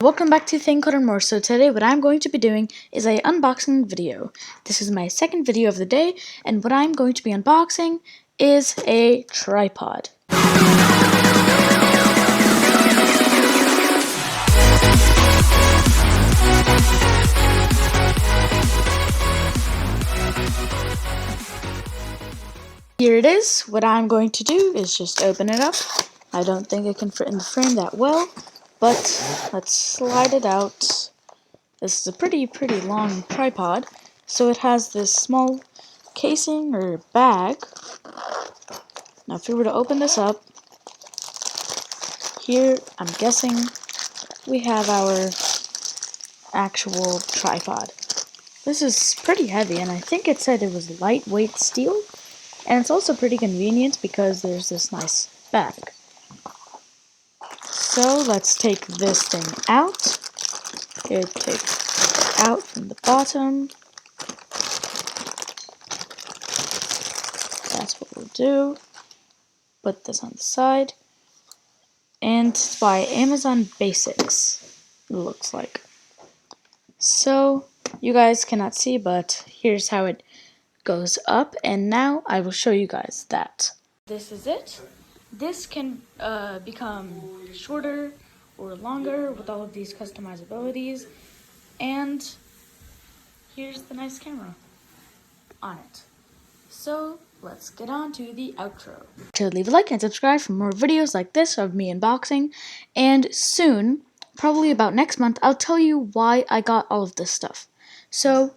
Welcome back to Think Code and More. So today what I'm going to be doing is a unboxing video. This is my second video of the day, and what I'm going to be unboxing is a tripod. Here it is. What I'm going to do is just open it up. I don't think it can fit in the frame that well, but let's slide it out. This is a pretty long tripod, so it has this small casing or bag. Now if we were to open this up, here I'm guessing we have our actual tripod. This is pretty heavy, and I think it said it was lightweight steel, and it's also pretty convenient because there's this nice bag. So let's take this thing out. It takes out from the bottom. That's what we'll do. Put this on the side. And it's by Amazon Basics, it looks like. So you guys cannot see, but here's how it goes up, and now I will show you guys that. This is it. This can become shorter or longer with all of these customizabilities, and here's the nice camera on it. So let's get on to the outro. So leave a like and subscribe for more videos like this of me unboxing, and soon, probably about next month, I'll tell you why I got all of this stuff. So